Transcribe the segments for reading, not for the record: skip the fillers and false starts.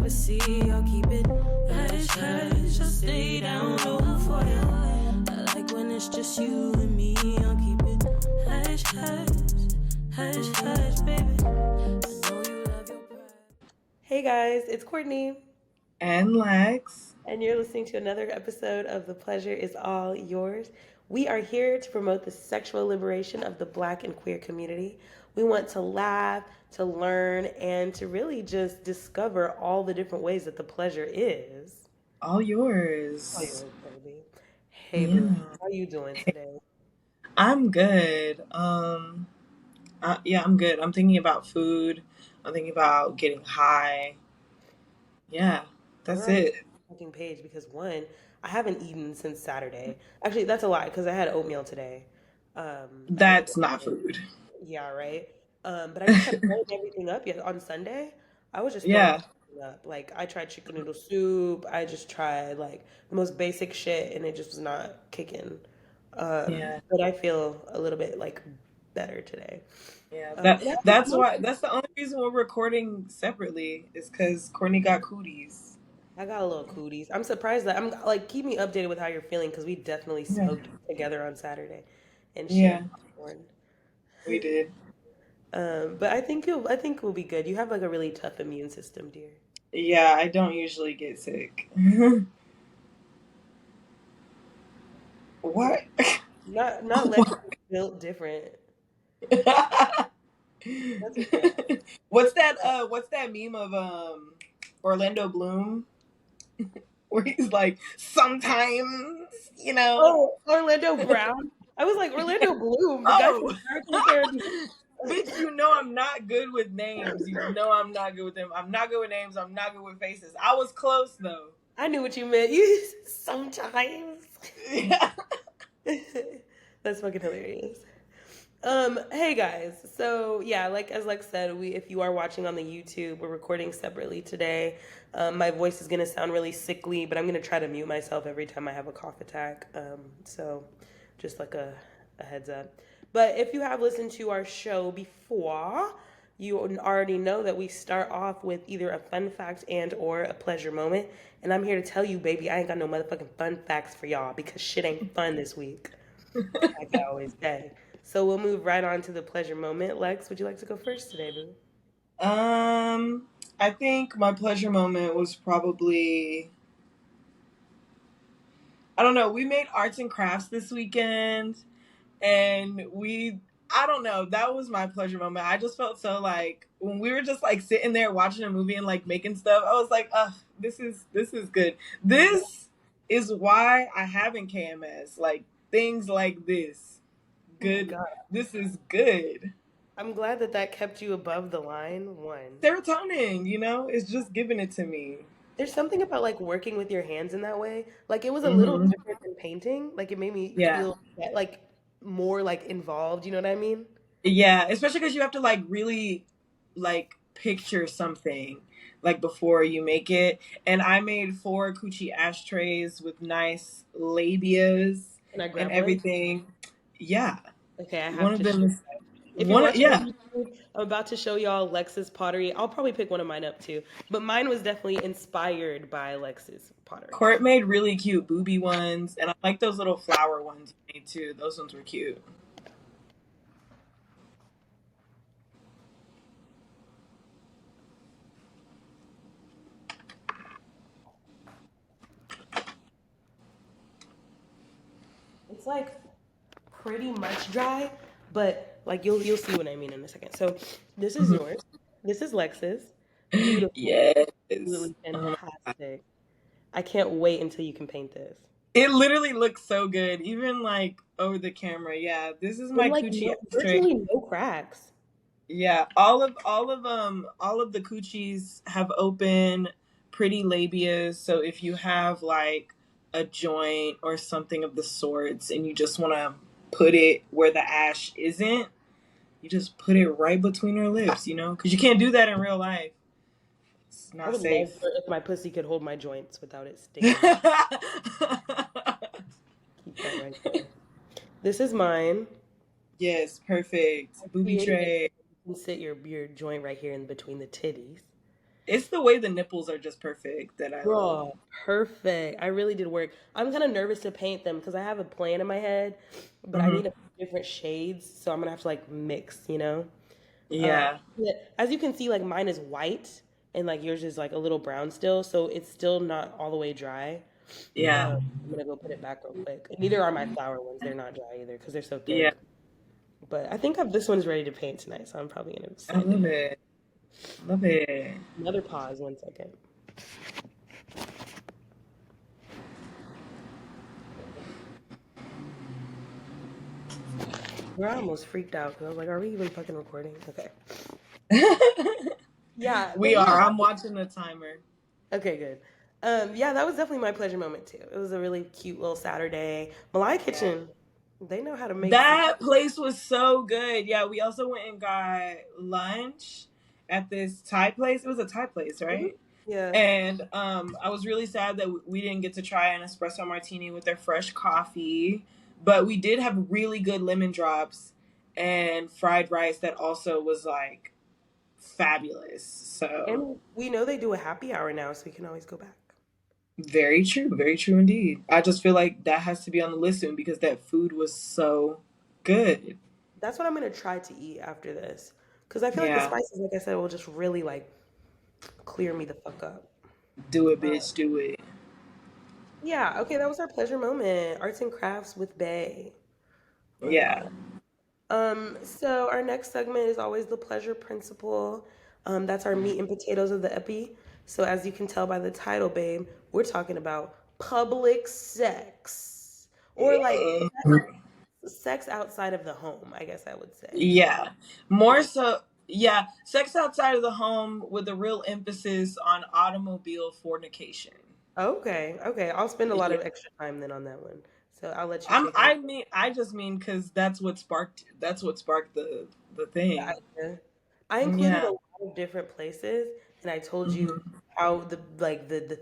privacy, I'll keep it hush hush. I'll stay down low for you. I like when it's just you and me. I'll keep it hush hush, hush hush, baby. I know you love your pride. Hey guys, it's Courtney, And Lex. and you're listening to another episode of The Pleasure Is All Yours. We are here to promote the sexual liberation of the Black and queer community. We want to laugh, to learn, and to really just discover all the different ways that the pleasure is. All Oh, yours. yours, baby. Hey, boo, Yeah. how you doing today? I'm good. Yeah, I'm good. I'm thinking about food. I'm thinking about getting high. Yeah, We're that's on the it. same page because one, I haven't eaten since Saturday. Actually, that's a lie because I had oatmeal today. I had That's not food. Yeah, right. But I just kept throwing everything up. Yet on Sunday, I was just throwing Yeah, everything up. Like I tried chicken noodle soup. I just tried like the most basic shit, and it just was not kicking. yeah, But I feel a little bit like better today. yeah. And I think That's why. That's the only reason we're recording separately is because Courtney got cooties. I got a little cooties. I'm surprised that I'm like keep me updated with how you're feeling because we definitely Yeah, smoked together on Saturday and shared yeah, popcorn. we did. But I think we'll be good. You have like a really tough immune system, dear. Yeah, I don't usually get sick. What? Not Lex is built different. That's okay. What's that meme of Orlando Bloom where he's like sometimes, you know. Oh, Orlando Brown. I was like Orlando Bloom, the guy from Oh, Miracle Therapy. bitch, you know I'm not good with names. You know I'm not good with them. I'm not good with names. I'm not good with faces. I was close though. I knew what you meant. You sometimes. Yeah. That's fucking hilarious. Hey guys. So yeah, like as Lex said, we if you are watching on the YouTube, we're recording separately today. My voice is gonna sound really sickly, but I'm gonna try to mute myself every time I have a cough attack. So just like a heads up. But if you have listened to our show before, you already know that we start off with either a fun fact and or a pleasure moment. And I'm here to tell you, baby, I ain't got no motherfucking fun facts for y'all because shit ain't fun this week, like I always say. So we'll move right on to the pleasure moment. Lex, would you like to go first today, boo? Um, I think my pleasure moment was probably I don't know. We made arts and crafts this weekend, and I don't know, that was my pleasure moment. I just felt so like when we were just like sitting there watching a movie and like making stuff, I was like, this is good. This is why I haven't KMS. Like things like this. Oh my Good. God. This is good. I'm glad that that kept you above the line. One. Serotonin, it's just giving it to me. There's something about like working with your hands in that way. Like it was a little Hmm. different than painting. Like it made me Yeah. feel like more like involved. You know what I mean? Yeah, especially because you have to like really like picture something like before you make it. And I made 4 coochie ashtrays with nice labias Can I and grab one? everything. Yeah, Okay, I one have of to them show. is If you're one. watching Yeah, on YouTube, I'm about to show y'all Lex's pottery. I'll probably pick one of mine up too. But mine was definitely inspired by Lex's pottery. Court made really cute booby ones, and I like those little flower ones you made too. Those ones were cute. It's like pretty much dry, but like you'll see what I mean in a second. So this is Mhm. yours. This is Lex's. Beautiful, Yes. absolutely Oh my God. fantastic. I can't wait until you can paint this. It literally looks so good, even like over the camera. Yeah, this is And my like coochie no, ashtray. virtually no cracks. Yeah, all of the coochies have open, pretty labias. So if you have like a joint or something of the sorts, and you just want to put it where the ash isn't, you just put it right between her lips. Because you can't do that in real life. It's I not would love safe. if my pussy could hold my joints without it stinging. Keep that right there. This is mine. Yes, perfect. I Booby created it. tray. You can sit your joint right here in between the titties. It's the way the nipples are just perfect that I love. Bro, perfect. I really did work. I'm kind of nervous to paint them because I have a plan in my head, but I need Hmm. a different shades, so I'm gonna have to like mix, you know? Yeah, Yeah, as you can see, like mine is white and like yours is like a little brown still, so it's still not all the way dry. yeah, I'm gonna go put it back real quick. And neither are my flower ones. They're not dry either because they're so yeah. thick. But I think this one's ready to paint tonight, so I'm probably gonna I sand it love up. it. Love it. Another pause, 1 second. Bro, I almost freaked out because I was like, are we even fucking recording? Okay. Yeah, We but yeah. are. I'm watching the timer. Okay, good. Yeah, that was definitely my pleasure moment too. It was a really cute little Saturday. Malaya Yeah. Kitchen, they know how to make some. That place was so good. Yeah, we also went and got lunch at this Thai place. It was a Thai place, Mhm. right? Yeah. And I was really sad that we didn't get to try an espresso martini with their fresh coffee, but we did have really good lemon drops and fried rice that also was like fabulous. So And we know they do a happy hour now, so we can always go back. very true indeed. I just feel like that has to be on the list soon because that food was so good. That's what I'm gonna try to eat after this. Because I feel like the Yeah, spices, like I said, will just really like clear me the fuck up. do it, Uh, bitch, do it. yeah, okay, that was our pleasure moment. Arts and crafts with Bay. Love Yeah. that. So our next segment is always the pleasure principle. That's our meat and potatoes of the epi. So as you can tell by the title, babe, we're talking about public sex. Or like sex outside of the home, I guess I would say. Yeah. More so, yeah. Sex outside of the home with a real emphasis on automobile fornication. Okay, okay. I'll spend a lot Yeah. of extra time then on that one. So I'll let you I'm. take over. I mean. I just mean because that's what sparked. That's what sparked the The thing. idea. I included a Yeah. lot of different places, and I told you Hmm. how the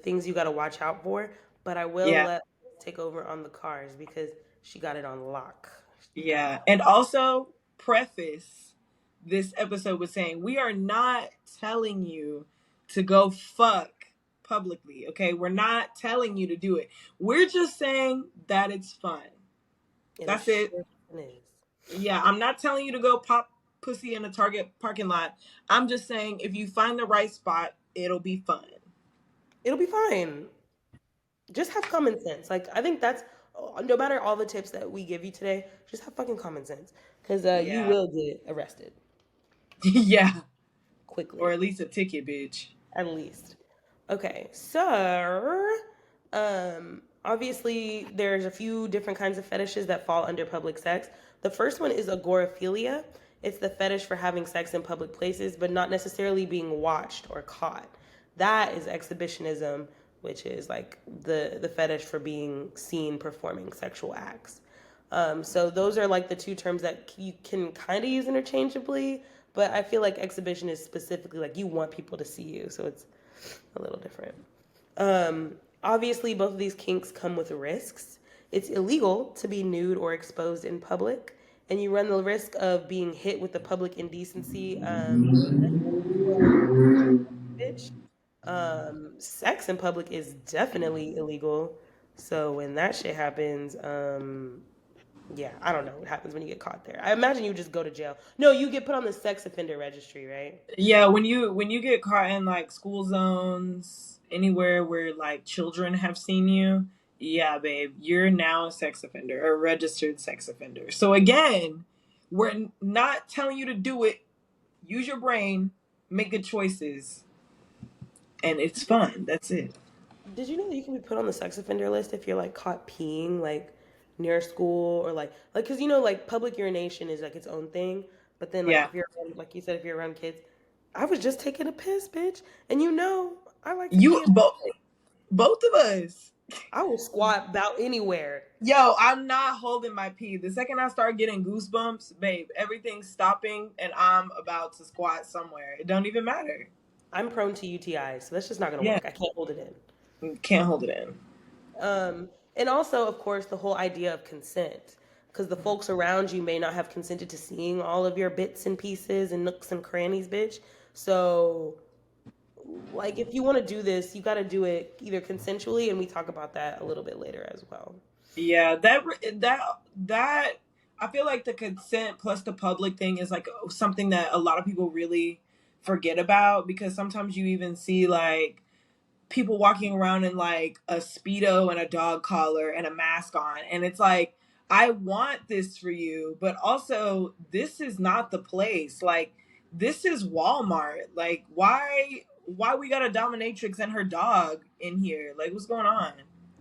things you got to watch out for. But I will Yeah. let take over on the cars because she got it on lock. She got it Yeah. And also preface this episode with saying we are not telling you to go fuck publicly. Okay, we're not telling you to do it. We're just saying that it's fun. and it That's it. sure is. Yeah, I'm not telling you to go pop pussy in a Target parking lot. I'm just saying if you find the right spot, it'll be fun. It'll be fine. Just have common sense. Like I think that's no matter all the tips that we give you today, just have fucking common sense because you Yeah. will get arrested Yeah. Or quickly. at least a ticket, bitch. At least. Okay, so obviously there's a few different kinds of fetishes that fall under public sex. The first one is agoraphilia. It's the fetish for having sex in public places, but not necessarily being watched or caught. That is exhibitionism, which is like the fetish for being seen performing sexual acts. So those are like the two terms that you can kind of use interchangeably, but I feel like exhibition is specifically like you want people to see you, so it's a little different. Obviously, both of these kinks come with risks. It's illegal to be nude or exposed in public, and you run the risk of being hit with the public indecency bitch. Sex in public is definitely illegal. So when that shit happens, yeah, I don't know what happens when you get caught there. I imagine you just go to jail. No, you get put on the sex offender registry, right? Yeah, when you get caught in like school zones, anywhere where like children have seen you, yeah, babe, you're now a sex offender, a registered sex offender. So again, we're not telling you to do it. Use your brain, make good choices, and it's fun. That's it. Did you know that you can be put on the sex offender list if you're like caught peeing like near school or like because you know like public urination is like its own thing, but then like Yeah. if you're like you said if you're around kids, I was just taking a piss, bitch, and you know I like to You pee. both of us. I will squat about anywhere. Yo, I'm not holding my pee. The second I start getting goosebumps, babe, everything's stopping and I'm about to squat somewhere. It don't even matter. I'm prone to UTIs, so that's just not gonna Yeah, work. I can't hold it in. can't hold it in. And also, of course, the whole idea of consent, because the folks around you may not have consented to seeing all of your bits and pieces and nooks and crannies, bitch. So like if you want to do this, you got to do it either consensually, and we talk about that a little bit later as well. Yeah, that I feel like the consent plus the public thing is like something that a lot of people really forget about, because sometimes you even see like people walking around in like a speedo and a dog collar and a mask on, and it's like, I want this for you, but also this is not the place. Like, this is Walmart. Like, why we got a dominatrix and her dog in here? Like, what's going on?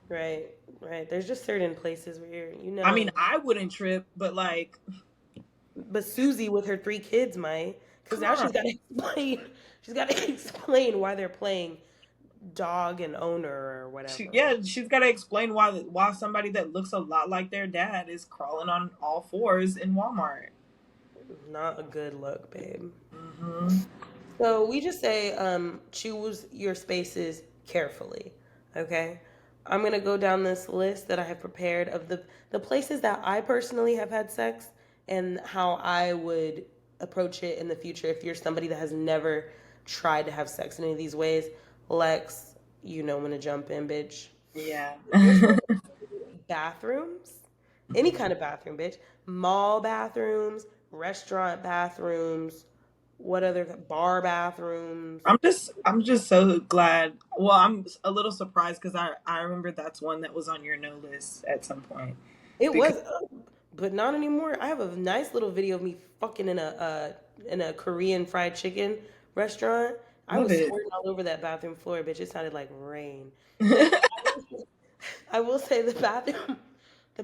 Right, right. There's just certain places where I mean, I wouldn't trip, but like, but Susie with her 3 kids might, because come now on. she's got to explain. She's got to explain why they're playing dog and owner or whatever. She's got to explain why somebody that looks a lot like their dad is crawling on all fours in Walmart. Not a good look, babe. Hmm. So we just say choose your spaces carefully. Okay. I'm gonna go down this list that I have prepared of the places that I personally have had sex and how I would approach it in the future if you're somebody that has never tried to have sex in any of these ways. Lex, you know when to jump in, bitch. Yeah. First one, bathrooms. Any kind of bathroom, bitch. Mall bathrooms, restaurant bathrooms, what other bar bathrooms? I'm just so glad. Well, I'm a little surprised because I remember that's one that was on your no list at some point. It Because was, but not anymore. I have a nice little video of me fucking in a Korean fried chicken restaurant. I love was it. squirting all over that bathroom floor, bitch. It sounded like rain. And I will say the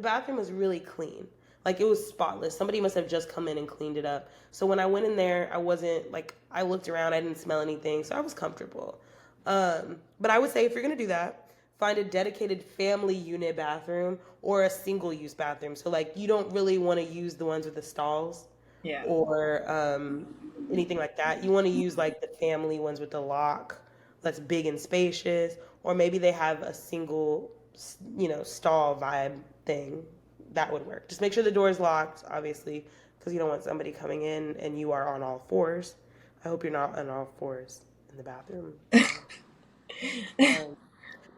bathroom was really clean. Like it was spotless. Somebody must have just come in and cleaned it up. So when I went in there, I wasn't like I looked around, I didn't smell anything, so I was comfortable. But I would say if you're gonna do that, find a dedicated family unit bathroom or a single use bathroom. So like you don't really want to use the ones with the stalls Yeah. or anything like that. You want to use like the family ones with the lock that's big and spacious, or maybe they have a single, stall vibe thing. That would work. Just make sure the door is locked, obviously, because you don't want somebody coming in and you are on all fours. I hope you're not on all fours in the bathroom. Um,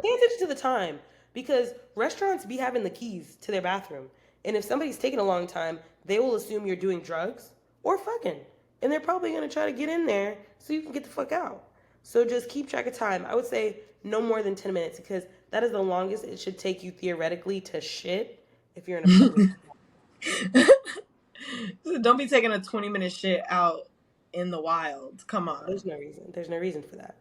Pay attention to the time because restaurants be having the keys to their bathroom. And if somebody's taking a long time, they will assume you're doing drugs or fucking. And they're probably going to try to get in there so you can get the fuck out. So just keep track of time. I would say no more than 10 minutes because that is the longest it should take you theoretically to shit if you're in a public. Don't be taking a 20-minute shit out in the wild. Come on. There's no reason. There's no reason for that.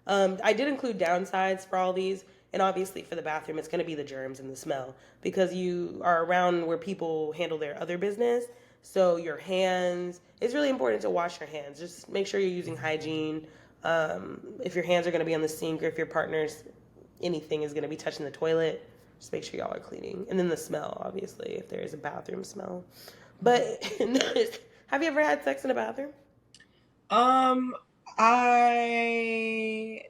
I did include downsides for all these, and obviously for the bathroom, it's going to be the germs and the smell because you are around where people handle their other business. So your hands, it's really important to wash your hands. Just make sure you're using hygiene. If your hands are going to be on the sink or if your partner's anything is going to be touching the toilet, just make sure y'all are cleaning. And then the smell, obviously, if there is a bathroom smell. But have you ever had sex in a bathroom? Um, I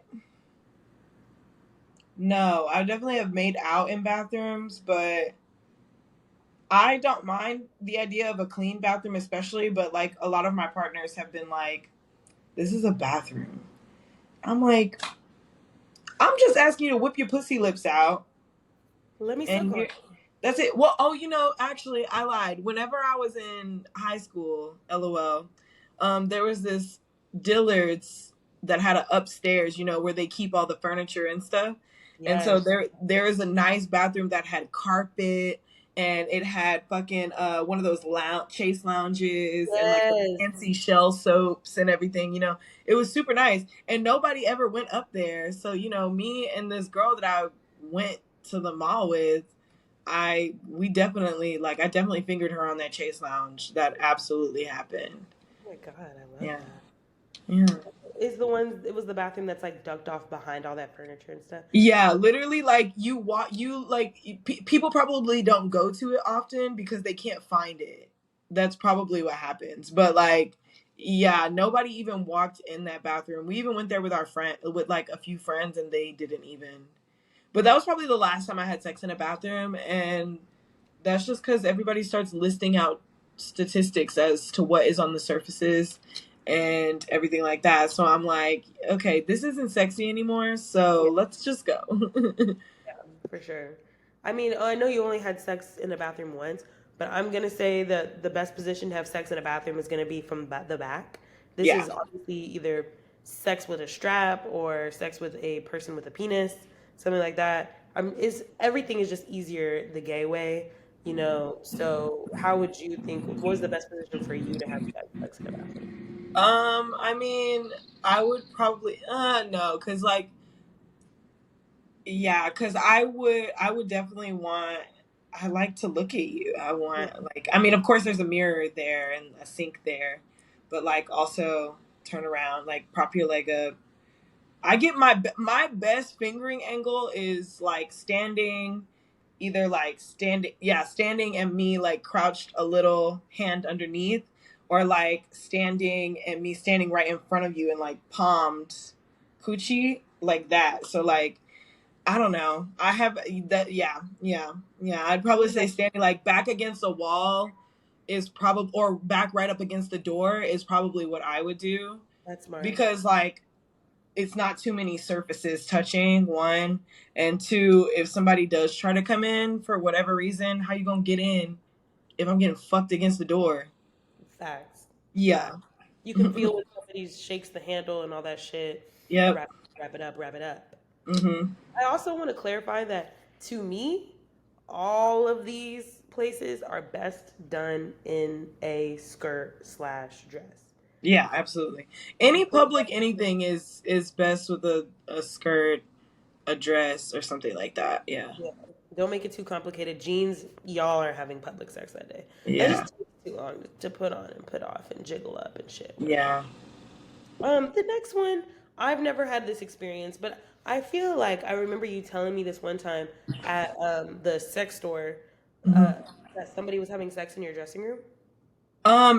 No, I definitely have made out in bathrooms, but I don't mind the idea of a clean bathroom, especially. But like a lot of my partners have been like, "This is a bathroom." I'm like, I'm just asking you to whip your pussy lips out, Let me suck and on you it. that's it. Well, oh, actually, I lied. Whenever I was in high school, LOL, there was this Dillard's that had an upstairs, where they keep all the furniture and stuff. And so Yes. there is a nice bathroom that had carpet, and it had fucking one of those chase lounges and like the Yes. fancy shell soaps and everything. It was super nice, and nobody ever went up there. So me and this girl that I went to the mall with, I definitely fingered her on that chase lounge. That absolutely happened. Oh my God, I love Yeah. that. Yeah. Is the one, it was the bathroom that's like ducked off behind all that furniture and stuff. Yeah, literally, like people probably don't go to it often because they can't find it. That's probably what happens. But like, yeah, nobody even walked in that bathroom. We even went there with like a few friends, and they didn't even. But that was probably the last time I had sex in a bathroom, and that's just because everybody starts listing out statistics as to what is on the surfaces, and everything like that. So I'm like, okay, this isn't sexy anymore, so Yeah, let's just go. for sure. I mean, I know you only had sex in the bathroom once, but I'm gonna say that the best position to have sex in a bathroom is gonna be from the back. This Yeah. is obviously either sex with a strap or sex with a person with a penis, something like that. Is everything is just easier the gay way, you know? So, how would you think? What was the best position for you to have sex in a bathroom? I mean, I would probably no, cuz like yeah, cuz I would definitely want I like to look at you. I Yeah, want like I mean, of course there's a mirror there and a sink there, but like also turn around, like prop your leg up. I get my best fingering angle is like standing, either like standing and me like crouched a little hand underneath, or like standing and me standing right in front of you and like palmed coochie like that. So like I don't know. I have that. Yeah, yeah, yeah. I'd probably say standing like back against the wall is probably, or back right up against the door is probably what I would do, that's smart. because like it's not too many surfaces touching, one, and two, if somebody does try to come in for whatever reason, how you gonna get in if I'm getting fucked against the door? Facts. Yeah. Facts. You can feel when somebody shakes the handle and all that shit. Yep. Wrap it up, wrap it up. Hmm. I also want to clarify that to me, all of these places are best done in a skirt slash dress. Yeah, absolutely. Any Don't public anything is best with a skirt, a dress, or something like that. Yeah. yeah, don't make it too complicated. Jeans, y'all are having public sex that day. That Yeah. just takes too long to put on and put off and jiggle up and shit. Yeah. The next one, I've never had this experience, but I feel like I remember you telling me this one time at the sex store uh, Hmm. that somebody was having sex in your dressing room.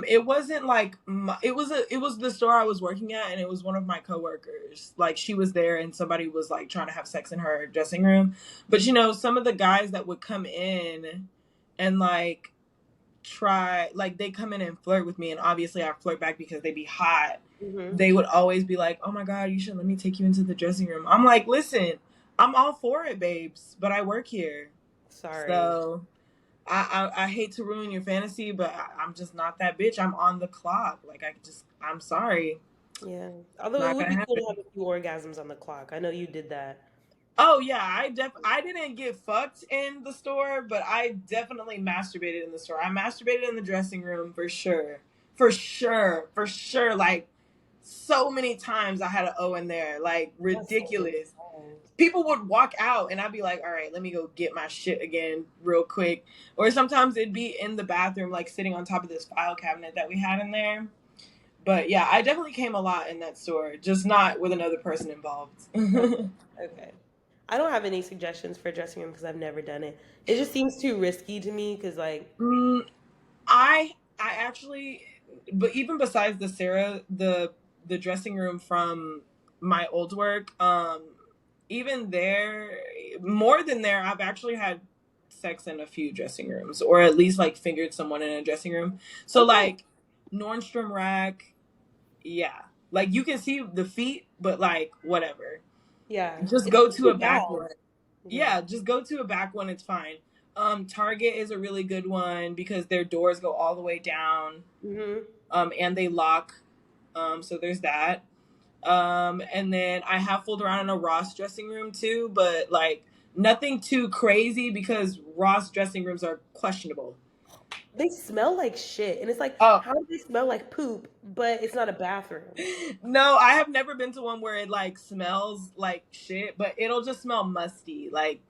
It wasn't like it was the store I was working at, and it was one of my coworkers. Like she was there, and somebody was like trying to have sex in her dressing room. But you know, some of the guys that would come in and like try, like they come in and flirt with me, and obviously I flirt back because they be hot. Mm-hmm. They would always be like, "Oh my god, you should let me take you into the dressing room." I'm like, "Listen, I'm all for it, babes, but I work here, Sorry. so." I hate to ruin your fantasy, but I'm just not that bitch. I'm on the clock. Like I'm sorry, Yeah. Although it not would gonna be cool to happen. have a few orgasms on the clock. I know you did that. Oh yeah, I didn't get fucked in the store, but I definitely masturbated in the store. I masturbated in the dressing room for sure, for sure. Like so many times I had an O in there, like That's so ridiculous. insane. People would walk out and I'd be like, all right, let me go get my shit again real quick. Or sometimes it'd be in the bathroom, like sitting on top of this file cabinet that we had in there. But yeah, I definitely came a lot in that store, just not with another person involved. Okay. Okay. I don't have any suggestions for dressing room because I've never done it. It just seems too risky to me because, like, Mm, I actually, but even besides the dressing room from my old work, even there, more than there, I've actually had sex in a few dressing rooms, or at least like fingered someone in a dressing room. So okay, like Nordstrom Rack, yeah, like you can see the feet, but like whatever. yeah, Just it's go not to a too back bad. one. Yeah. Yeah, just go to a back one. It's fine. Target is a really good one because their doors go all the way down. Mm-hmm. And they lock. So there's that. And then I have fooled around in a Ross dressing room too, but like nothing too crazy because Ross dressing rooms are questionable. They smell like shit, and it's like, Oh, how do they smell like poop? But it's not a bathroom. no, I have never been to one where it like smells like shit, but it'll just smell musty. Like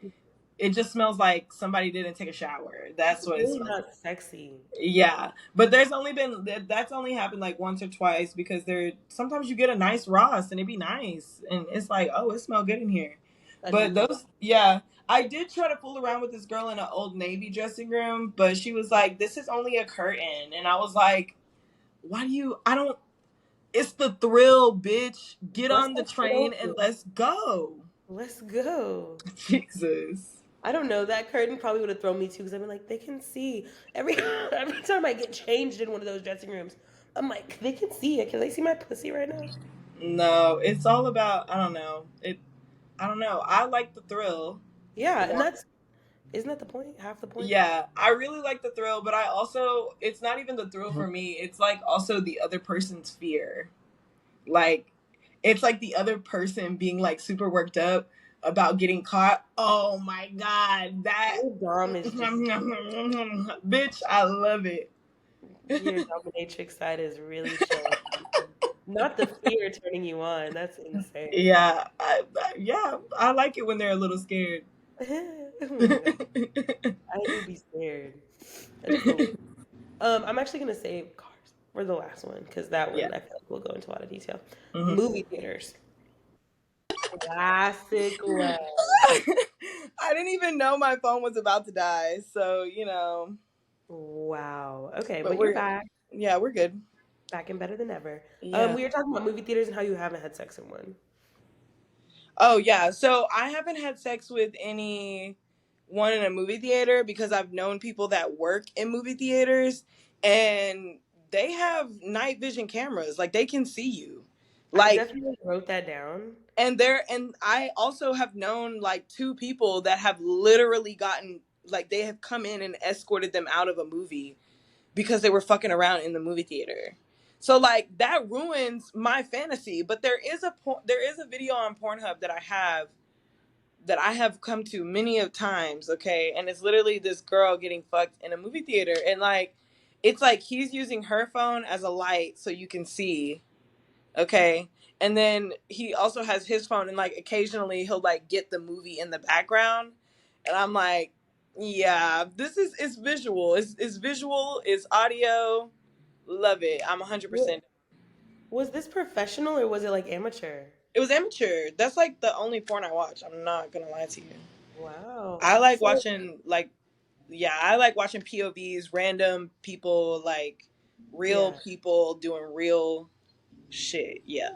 it just smells like somebody didn't take a shower. That's It's what it really smells like. not sexy. Yeah, but there's only been that's only happened like once or twice because there sometimes you get a nice Ross and it be nice and it's like, oh, it smell good in here. I But need to. those, yeah, I did try to fool around with this girl in an Old Navy dressing room, but she was like, "This is only a curtain," and I was like, "Why do you? I don't. It's the thrill, bitch. Get Bust on the that shit train and open. let's go." Let's go. Jesus. I don't know. That curtain probably would have thrown me too because I've been like, they can see every every time I get changed in one of those dressing rooms. I'm like, they can see it. Can they see my pussy right now? No, it's all about, I don't know. I don't know. I like the thrill. Yeah, and One. isn't that the point? Half the point? Yeah, I really like the thrill, but I also, it's not even the thrill for me. It's like also the other person's fear. Like, it's like the other person being like super worked up about getting caught. Oh my God, that Your dom is just bitch, I love it. your dominatrix side is really showing. Not the fear turning you on. That's insane. Yeah, yeah, I like it when they're a little scared. Oh my god, I would be scared. That's hilarious. I'm actually gonna save cars for the last one because that Yeah. one I feel like we'll go into a lot of detail. Mhm. Movie theaters, classic way. I didn't even know my phone was about to die, so you know. Wow. Okay, But but you're we're back, yeah, we're good. back and better than ever. Yeah. We were talking about movie theaters and how you haven't had sex in one. Oh yeah. So I haven't had sex with anyone in a movie theater because I've known people that work in movie theaters and they have night vision cameras. Like they can see you. I Like definitely wrote that down. and I also have known like two people that have literally gotten like they have come in and escorted them out of a movie because they were fucking around in the movie theater. So like that ruins my fantasy. But there is a video on Pornhub that I have come to many of times, okay? And it's literally this girl getting fucked in a movie theater and like it's like he's using her phone as a light so you can see, okay? And then he also has his phone and like occasionally he'll like get the movie in the background. And I'm like, yeah, this is it's visual. It's visual, it's audio. Love it. I'm Wa- 100%. Was this professional or was it like amateur? It was amateur. That's like the only porn I watch. I'm not gonna lie to you. Wow. I like So watching like yeah, I like watching POVs, random people, like real yeah, people doing real shit. Yeah.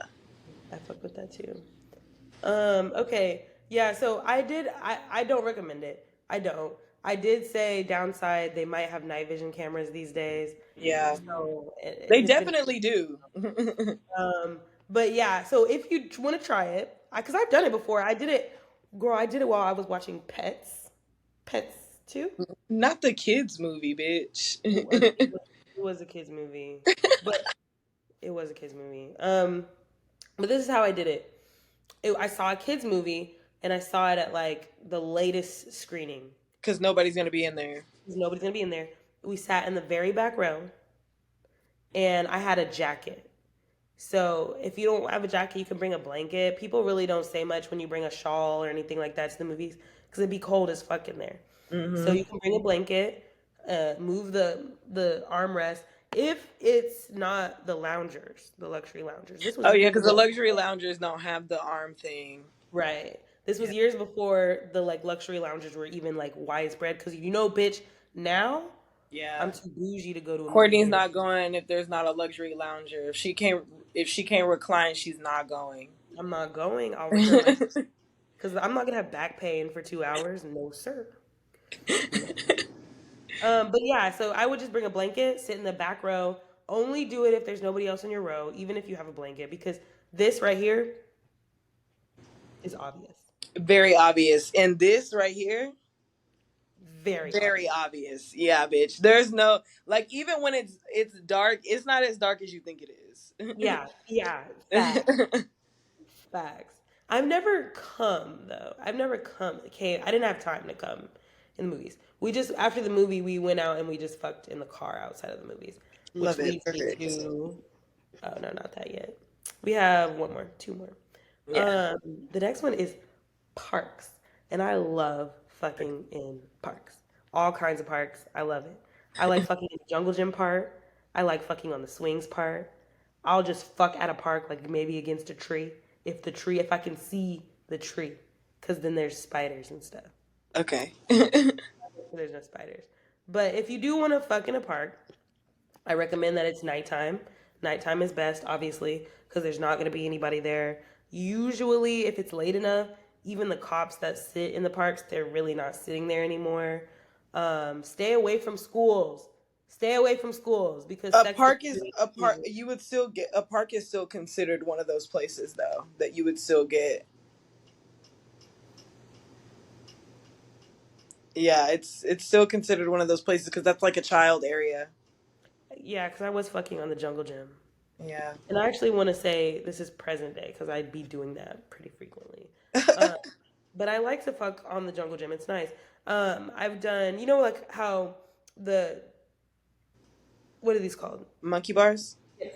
I fuck with that too. Okay. Yeah, so I don't recommend it. I don't. I did say downside they might have night vision cameras these days. Yeah. So They it's been definitely do. um but yeah, so if you want to try it, cuz I've done it before. I did it girl, I did it while I was watching Pets. Pets 2. Not the kids movie, bitch. It was it was a kids movie. But it was a kids movie. But this is how I did it. I saw a kids movie and I saw it at like the latest screening. Because nobody's gonna be in there. Nobody's gonna be in there. We sat in the very back row, and I had a jacket. So if you don't have a jacket, you can bring a blanket. People really don't say much when you bring a shawl or anything like that to the movies because it'd be cold as fuck in there. So Hmm. you can bring a blanket, move the armrest. If it's not the loungers, the luxury loungers. This was Oh yeah, years because the ago. luxury loungers don't have the arm thing. Right. This was Yeah. years before the like luxury lounges were even like widespread. Because bitch, now I'm Yeah. too bougie to go to a movie Courtney's theater. not going if there's not a luxury lounger. If she can't recline, she's not going. I'm not going. I'll return my because I'm not gonna have back pain for 2 hours. No, sir. No. But yeah, so I would just bring a blanket, sit in the back row. Only do it if there's nobody else in your row, even if you have a blanket, because this right here is obvious. Very obvious. And this right here, Very very obvious. obvious. Yeah, bitch. There's no like even when it's dark, it's not as dark as you think it is. Yeah, yeah. Facts. Facts. I've never come though. I've never come. Okay, I didn't have time to come in the movies. We just after the movie we went out and we just fucked in the car outside of the movies, which Love it. leads me Perfect. to oh no, not that yet. We have one more, two more. Yeah. The next one is parks, and I love fucking in parks. All kinds of parks. I love it. I like fucking in the jungle gym part. I like fucking on the swings part. I'll just fuck at a park, like maybe against a tree. If I can see the tree, because then there's spiders and stuff. Okay. There's no spiders. But if you do want to fuck in a park, I recommend that it's nighttime. Nighttime is best, obviously, because there's not going to be anybody there. Usually, if it's late enough, even the cops that sit in the parks, they're really not sitting there anymore. Stay away from schools. Stay away from schools because A sex park is discrimination a park. is. You would still get a park is still considered one of those places though that you would still get. Yeah, it's still considered one of those places because that's like a child area. Yeah, because I was fucking on the jungle gym. Yeah. And I actually want to say this is present day because I'd be doing that pretty frequently. Uh, but I like to fuck on the jungle gym. It's nice. I've done, like how the, what are these called? Monkey bars. Yes.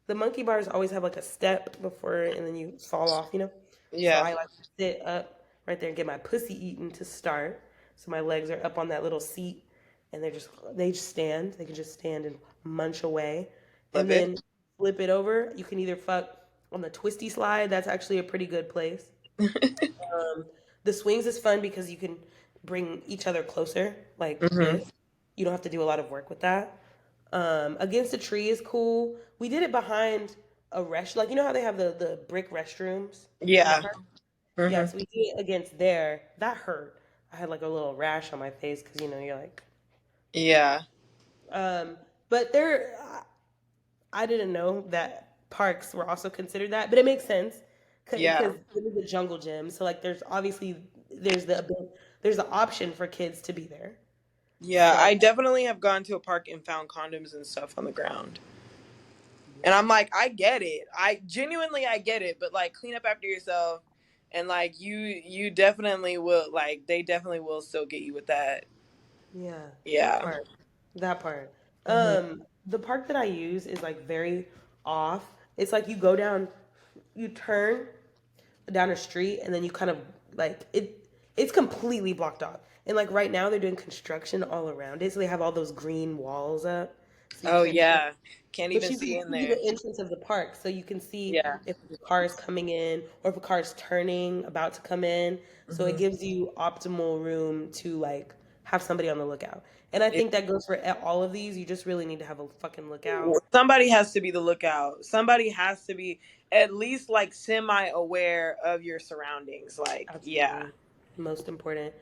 The monkey bars always have like a step before and then you fall off. So Yeah. I like to sit up right there and get my pussy eaten to start. So my legs are up on that little seat and they just stand. They can just stand and munch away. Love And it. then flip it over. You can either fuck on the twisty slide. That's actually a pretty good place. Um, the swings is fun because you can bring each other closer like Hmm. this. You don't have to do a lot of work with that. Against a tree is cool. We did it behind a rest, like how they have the brick restrooms in the Yeah. park. Hmm. Yeah, so we did it against there. That hurt. I had like a little rash on my face because you're like. Yeah. Um, but there, I didn't know that parks were also considered that, but it makes sense Yeah. because it is a jungle gym. So like, there's the there's the option for kids to be there. Yeah. So I definitely have gone to a park and found condoms and stuff on the ground. And yeah, I'm like, I get it. I genuinely I get it, but like clean up after yourself and like you definitely will like they definitely will still get you with that. yeah, that Yeah. part, that part. Hmm. The park that I use is like very off. It's like you go down, you turn down a street, and then you kind of like it. It's completely blocked off. And like right now, they're doing construction all around it, so they have all those green walls up, so you Oh can't see. yeah. Can't But even you see can in see there. the entrance of the park, so you can see Yeah. if a car is coming in or if a car is turning, about to come in. So it Hmm. gives you optimal room to like have somebody on the lookout. And I think that goes for all of these. You just really need to have a fucking lookout. Somebody has to be the lookout. Somebody has to be at least like semi aware of your surroundings. Like, yeah. Absolutely. Most important.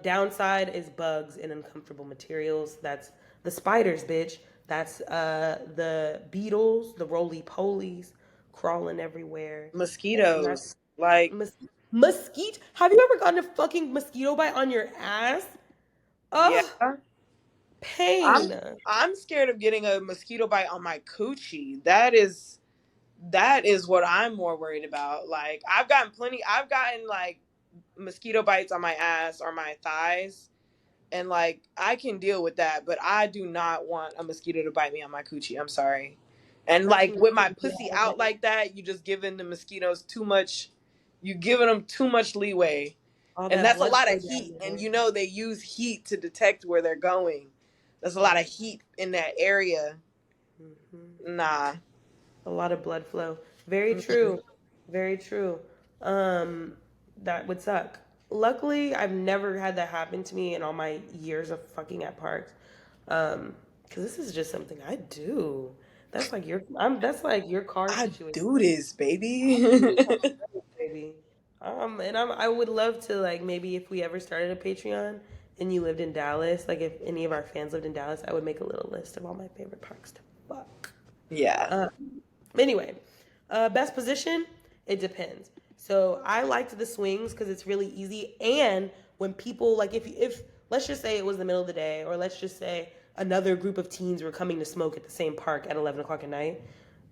Downside is bugs and uncomfortable materials. That's the spiders, bitch. That's the beetles, the roly polies crawling everywhere. And that's Mosquitoes. Like, mos- mosquito. Have you ever gotten a fucking mosquito bite on your ass? yeah. Oh, I'm pain. I'm scared of getting a mosquito bite on my coochie. That is what I'm more worried about. Like I've gotten like mosquito bites on my ass or my thighs, and like I can deal with that, but I do not want a mosquito to bite me on my coochie. I'm sorry. And like Especially with my yeah, pussy out like that, you just giving the mosquitoes too much, you giving them too much leeway. all And that that's a blood lot of flow down heat, and there. they use heat to detect where they're going. There's a lot of Yep. heat in that area. Hmm. Nah. A lot of blood flow. Very Mm-mm. true. Very true. Um, that would suck. Luckily, I've never had that happen to me in all my years of fucking at parks. Because this is just something I do. That's like your car I situation. do this, I do baby. that shit, baby. And I would love to like maybe if we ever started a Patreon and you lived in Dallas, like if any of our fans lived in Dallas, I would make a little list of all my favorite parks to fuck. Yeah. Uh, Anyway, best position, it depends. So I liked the swings because it's really easy. And when people like, if let's just say it was the middle of the day, or let's just say another group of teens were coming to smoke at the same park at 11 o'clock at night,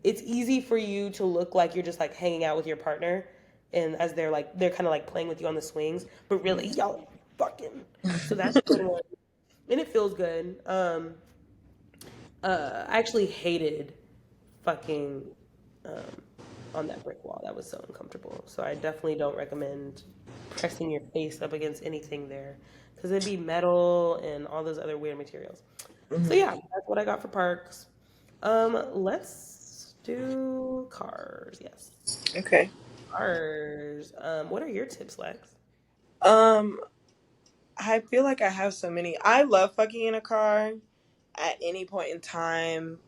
it's easy for you to look like you're just like hanging out with your partner, and as they're kind of like playing with you on the swings, but really y'all fucking. So that's a good one, and it feels good. I actually hated fucking um, on that brick wall. That was so uncomfortable. So I definitely don't recommend pressing your face up against anything there because it'd be metal and all those other weird materials. So Hmm. yeah, that's what I got for parks. Let's do cars. Yes, Okay. cars. What are your tips, Lex? Um, I feel like I have so many. I love fucking in a car at any point in time.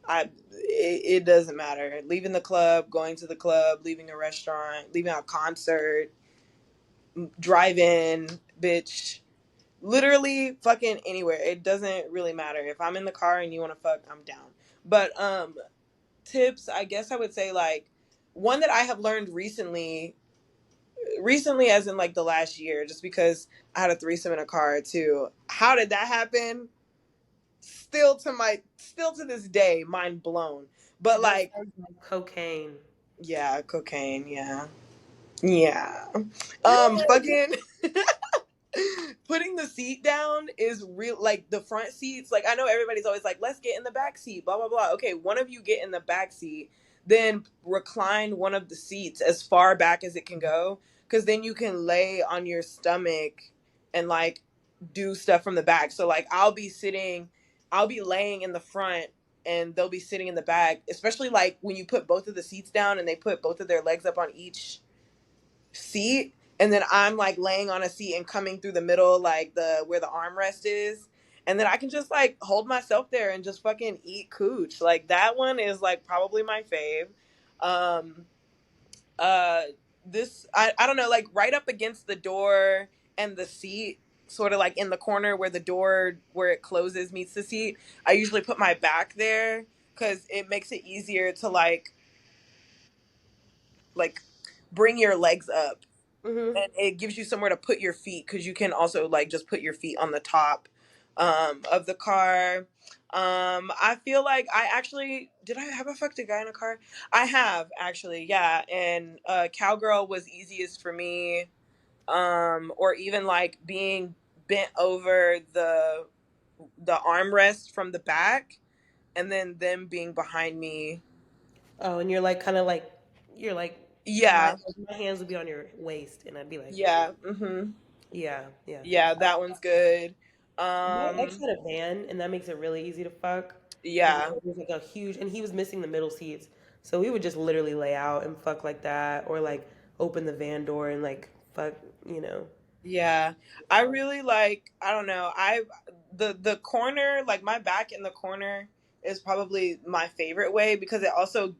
It doesn't matter. Leaving the club, going to the club, leaving a restaurant, leaving a concert, drive in, bitch. Literally fucking anywhere. It doesn't really matter. If I'm in the car and you want to fuck, I'm down. But tips, I guess I would say like one that I have learned recently as in like the last year, just because I had a threesome in a car too. How did that happen? Still to this day, mind blown. But That like, sounds like cocaine. yeah, cocaine, yeah. Yeah. Fucking putting the seat down is real. Like the front seats, like I know everybody's always like, let's get in the back seat, blah blah blah. Okay, one of you get in the back seat, then recline one of the seats as far back as it can go, because then you can lay on your stomach and like do stuff from the back. So like I'll be laying in the front and they'll be sitting in the back, especially like when you put both of the seats down and they put both of their legs up on each seat, and then I'm like laying on a seat and coming through the middle, like the where the armrest is, and then I can just like hold myself there and just fucking eat cooch. Like that one is like probably my fave. um uh this I don't know, like right up against the door and the seat, sort of like in the corner where the door where it closes meets the seat, I usually put my back there because it makes it easier to like bring your legs up, Mm-hmm. and it gives you somewhere to put your feet, because you can also like just put your feet on the top of the car. I feel like I actually did I have I fucked a guy in a car? I have actually, yeah. And cowgirl was easiest for me. Or even like being bent over the armrest from the back, and then them being behind me. Oh, and you're like kind of like you're like Yeah, my hands would be on your waist, and I'd be like, yeah, mm-hmm. yeah, yeah. Yeah, that one's good. My ex um had a van, and that makes it really easy to fuck because it yeah. was like a huge, and he was missing the middle seats, so we would just literally lay out and fuck like that, or like open the van door and like fuck, you know. Yeah, I really like. I don't know. The corner, like my back in the corner, is probably my favorite way, because it also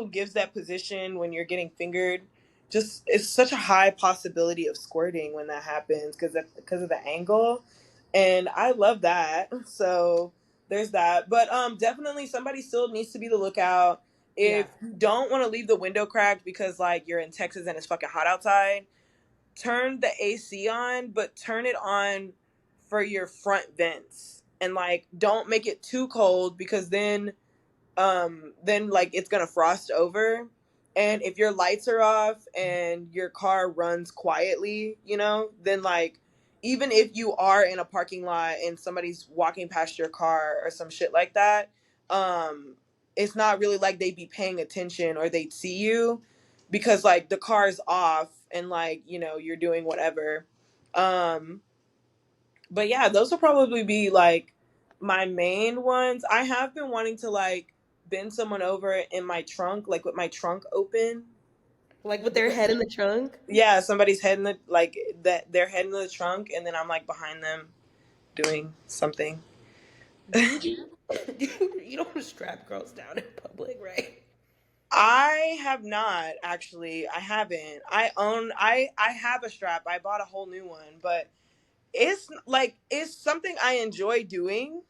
gives that position when you're getting fingered. Just it's such a high possibility of squirting when that happens because of the angle, and I love that. So there's that. But definitely somebody still needs to be the lookout Yeah, if you don't want to leave the window cracked because like you're in Texas and it's fucking hot outside. Turn the AC on, but turn it on for your front vents. And like don't make it too cold, because then like it's gonna frost over. And if your lights are off and your car runs quietly, then like even if you are in a parking lot and somebody's walking past your car or some shit like that, um it's not really like they'd be paying attention or they'd see you, because like the car's off and like you're doing whatever. um but yeah, those will probably be like my main ones. I have been wanting to like bend someone over in my trunk, like with my trunk open. like with their head in the trunk. Yeah, somebody's head in the like that their head in the trunk, and then I'm like behind them doing something. You don't want to strap girls down in public, right? I have not actually. I haven't. I have a strap. I bought a whole new one, but it's something I enjoy doing,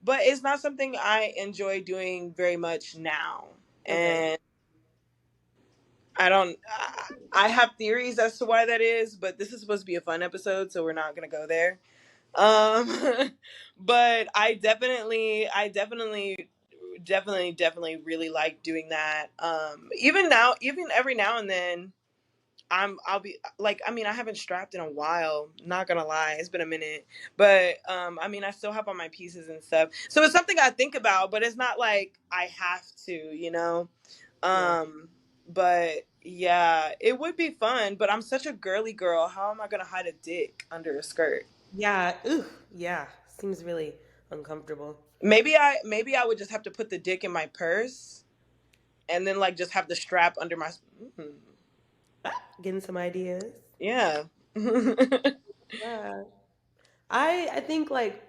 but it's not something I enjoy doing very much now. Okay. And I don't. I have theories as to why that is, but this is supposed to be a fun episode, so we're not gonna go there. Um, but definitely really like doing that. Even now, even every now and then, I'll be like, I mean, I haven't strapped in a while, not gonna lie, it's been a minute. But I mean, I still have on my pieces and stuff, so it's something I think about, but it's not like I have to. Yeah. um but yeah, it would be fun, but I'm such a girly girl. How am I gonna hide a dick under a skirt? Yeah. Ooh. Yeah. Seems really uncomfortable. Maybe I would just have to put the dick in my purse, and then like just have the strap under my. Mhm. Getting some ideas. Yeah. Yeah. I think like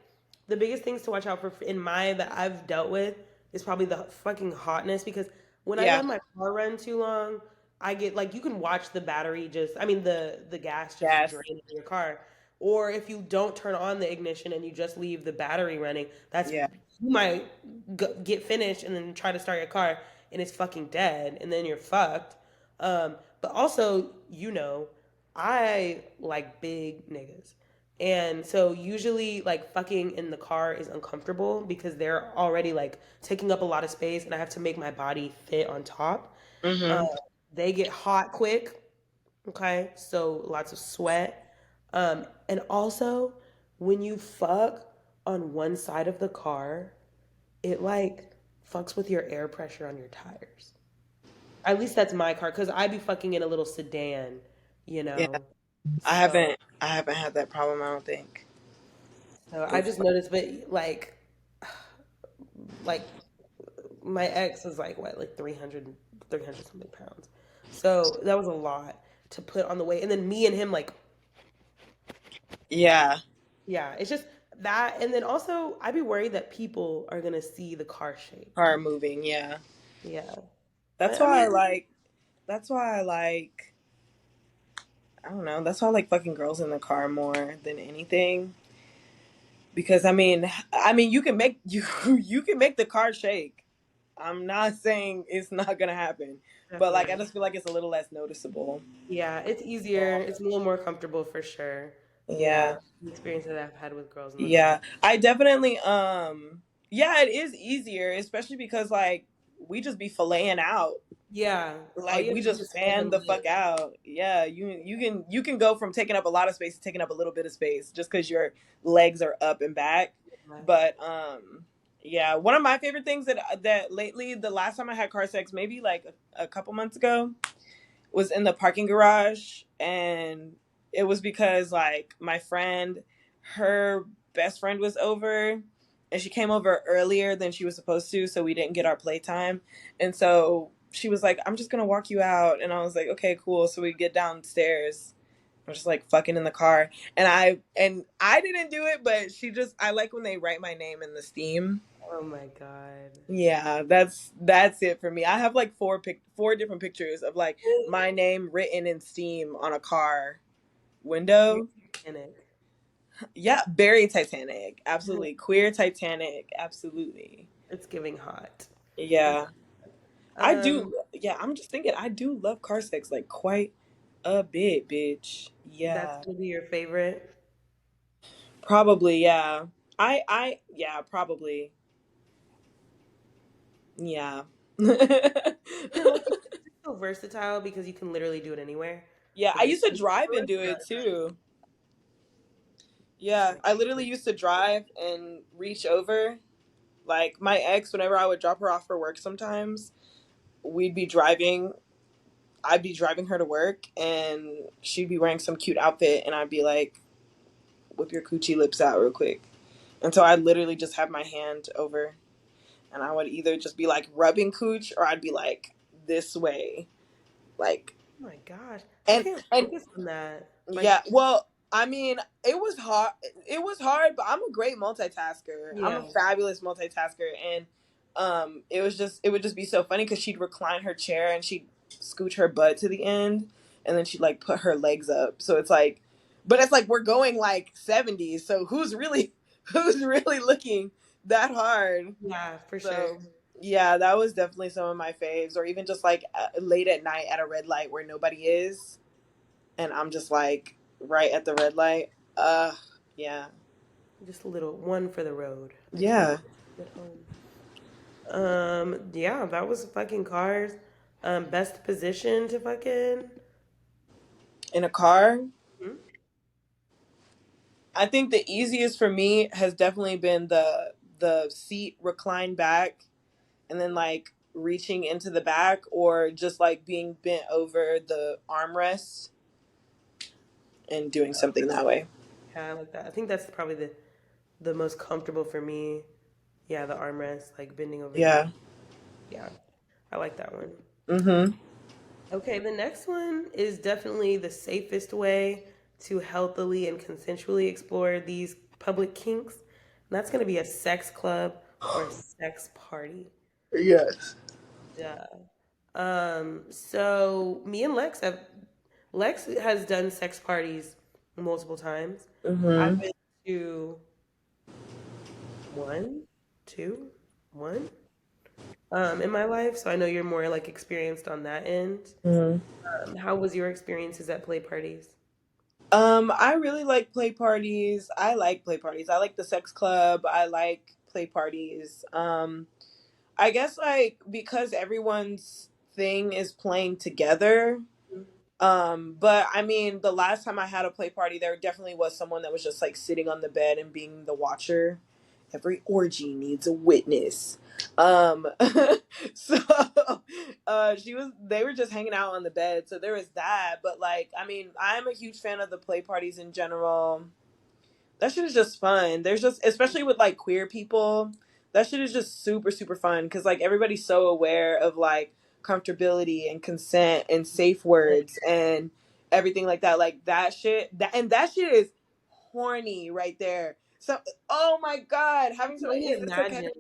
the biggest things to watch out for in my that I've dealt with is probably the fucking hotness, because when I Yeah. let my car run too long, I get like you can watch the battery just I mean the gas just Yes. drain in your car. Or if you don't turn on the ignition and you just leave the battery running, that's Yeah. you might get finished and then try to start your car and it's fucking dead and then you're fucked. But also, I like big niggas. And so usually like fucking in the car is uncomfortable because they're already like taking up a lot of space and I have to make my body fit on top. Uh, Mm-hmm. they get hot quick. Okay, so lots of sweat. And also, when you fuck on one side of the car, it like fucks with your air pressure on your tires. At least that's my car, because I be fucking in a little sedan, you Yeah. know. I So, haven't I haven't had that problem, I don't think. so I With just noticed, but like my ex was like what, like 300 something pounds. So that was a lot to put on the weight. And then me and him like yeah, yeah, it's just that, and then also I'd be worried that people are gonna see the car shape. car moving, yeah. Yeah, That's but I why I mean, like that's why I like I don't know, that's why I like fucking girls in the car more than anything. Because I mean you can make you can make the car shake. I'm not saying it's not gonna happen. But like I definitely, just feel like it's a little less noticeable. yeah, it's easier. It's a little more comfortable for sure. Yeah, Yeah. the experience that I've had with girls in the car. Yeah. I definitely yeah, it is easier, especially because like we just be filleting out. Yeah, all Like you we have to do just is stand fan and the look. fuck out. Yeah, you can go from taking up a lot of space to taking up a little bit of space just because your legs are up and back. Yeah. But yeah, one of my favorite things that lately, the last time I had car sex, maybe like a couple months ago, was in the parking garage, and it was because like my friend, her best friend was over, and she came over earlier than she was supposed to, so we didn't get our playtime, and so she was like, "I'm just gonna walk you out," and I was like, "Okay, cool." So we get downstairs. I'm just like fucking in the car, and I didn't do it, but I like when they write my name in the steam. Oh my god. Yeah, that's it for me. I have like four different pictures of like my name written in steam on a car Very window. Titanic. Yeah, very Titanic. Absolutely. Queer Titanic. Absolutely. It's giving hot. It's, Yeah. I um, do. Yeah, I'm just thinking I do love car sex like quite a bit, bitch. that's Yeah. gonna be your favorite. Probably, yeah. Yeah, probably. Yeah. Yeah, like it's just so versatile because you can literally do it anywhere. Yeah, I Because used to drive and do it too. Yeah, I literally used to drive and reach over. Like my ex, whenever I would drop her off for work sometimes, we'd be driving, I'd be driving her to work and she'd be wearing some cute outfit and I'd be like, whip your coochie lips out real quick. And so I'd literally just have my hand over and I would either just be like rubbing cooch or I'd be like this way. Like oh my gosh, I and can't and focus on that. Like, yeah, well, I mean, it was hard. It was hard, but I'm a great multitasker. I'm yeah, a fabulous multitasker, and it would just be so funny because she'd recline her chair and she'd scooch her butt to the end, and then she'd like put her legs up. So it's like, but it's like we're going like 70s. So who's really who's really looking that hard? yeah, for sure. So yeah, that was definitely some of my faves, or even just like late at night at a red light where nobody is and I'm just like right at the red light. Yeah. Just a little one for the road. Make sure you Yeah. get home. Yeah, that was fucking cars. Best position to fucking. In a car, Hmm? I think the easiest for me has definitely been the seat reclined back and then like reaching into the back or just like being bent over the armrest and doing something that way. Yeah, I like that. I think that's probably the most comfortable for me. Yeah, the armrest, like bending over the. Yeah. Yeah, I like that one. Mhm. Okay, the next one is definitely the safest way to healthily and consensually explore these public kinks. And that's going to be a sex club or a sex party. Yes. Duh. So me and Lex has done sex parties multiple times. I've Mm-hmm. been to one, two, one, in my life, so I know you're more like experienced on that end. Mm-hmm. How was your experiences at play parties? I really like play parties. I like play parties. I like the sex club. I like play parties. I guess like because everyone's thing is playing together. But I mean, the last time I had a play party, there definitely was someone that was just like sitting on the bed and being the watcher. Every orgy needs a witness. Um, so they were just hanging out on the bed, so there was that. But like, I mean, I'm a huge fan of the play parties in general. That shit is just fun. There's just, especially with like queer people, that shit is just super super fun because like everybody's so aware of like comfortability and consent and safe words and everything like that. Like that shit, that shit is horny right there. So, oh my god, I having can some, only is this okay? imagine.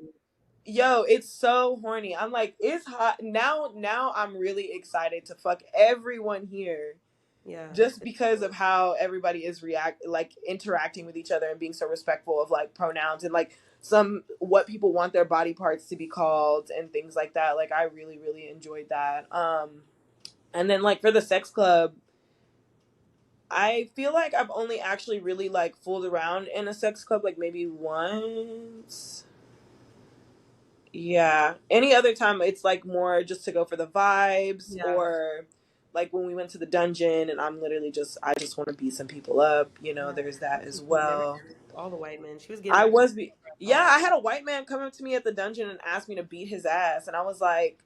Yo, it's so horny. I'm like, it's hot now. Now I'm really excited to fuck everyone here Yeah. just because of how everybody is interacting with each other and being so respectful of like pronouns and like some what people want their body parts to be called and things like that. Like I really really enjoyed that. And then like for the sex club, I feel like I've only actually really like fooled around in a sex club like maybe once. Yeah. Any other time it's like more just to go for the vibes Yeah. or like when we went to the dungeon and I just want to beat some people up, Yeah. there's that She as was there. well. All the white men. She was I getting was be Yeah, all I had a white man come up to me at the dungeon and ask me to beat his ass and I was like,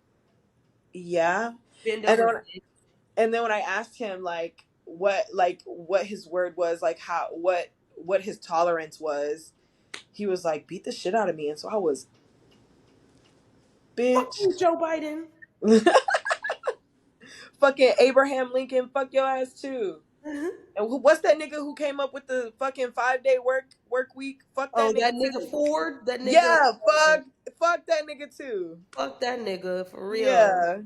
"Yeah." bend And then over. when, and then when I asked him what his word was, like how what his tolerance was, he was like, "Beat the shit out of me." And so I was, Fuck "Bitch." you, Joe Biden. Fucking Abraham Lincoln, fuck your ass too. And what's that nigga who came up with the fucking 5 day work week? Fuck that Oh, nigga that nigga too. Ford, that nigga. Yeah, fuck that nigga too. Fuck that nigga for real. Yeah.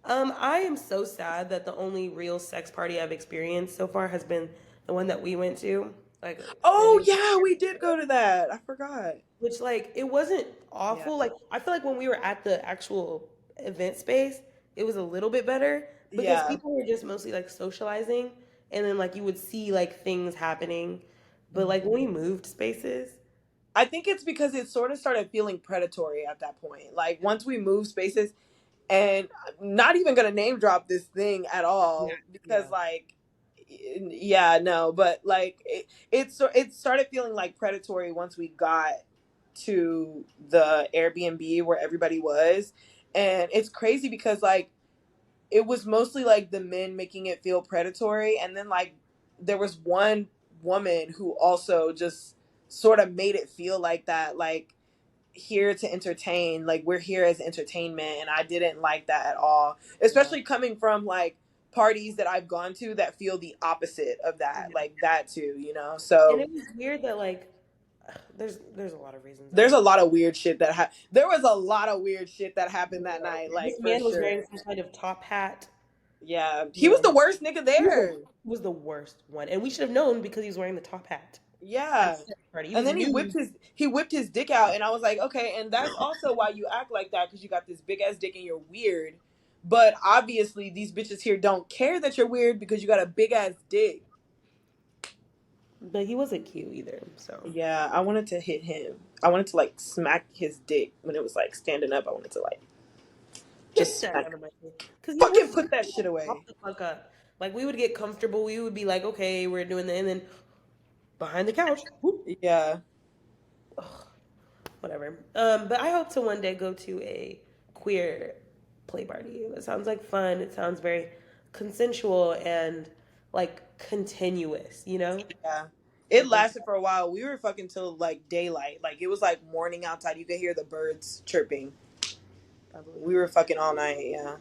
I am so sad that the only real sex party I've experienced so far has been the one that we went to. Like, Oh maybe, yeah, we did go to that. I forgot. which like it wasn't Yeah. awful. Like I feel like when we were at the actual event space, it was a little bit better because Yeah. people were just mostly like socializing, and then like you would see like things happening. But Mhm. like when we moved spaces, I think it's because it sort of started feeling predatory at that point. Like once we moved spaces, and I'm not even gonna name drop this thing at yeah, all because yeah, like yeah no but like it started feeling like predatory once we got to the Airbnb where everybody was, and it's crazy because like it was mostly like the men making it feel predatory, and then like there was one woman who also just sort of made it feel like that, like here to entertain, like we're here as entertainment, and I didn't like that at all, yeah. especially coming from like parties that I've gone to that feel the opposite of that, Yeah. like that too. And So it was weird that like there's a lot of reasons there's I. a lot of weird shit there was a lot of weird shit that happened that Yeah. night, This like for man was wearing sure. some kind of top hat. Yeah, he was Yeah. the worst nigga there. He was the worst one, and we should have known because he was wearing the top hat at Yeah. the sex party. He And was then nude. he whipped his dick out, and I was like, okay, and that's also why you act like that, because you got this big ass dick and you're weird. But obviously, these bitches here don't care that you're weird because you got a big ass dick. But he wasn't cute either. So Yeah, I wanted to hit him. I wanted to like smack his dick when it was like standing up. I wanted to like get just that smack. out of my face. Because he Fucking was put that shit pop away. the fuck up. Like we would get comfortable. We would be like, okay, we're doing that, and then behind the couch, whoop, Yeah. ugh, whatever. But I hope to one day go to a queer play party. It sounds like fun. It sounds very consensual and like continuous. You know, Yeah. It like there's lasted for a while. We were fucking till like daylight. Like it was like morning outside. You could hear the birds chirping. I believe We it. were fucking all night. Yeah.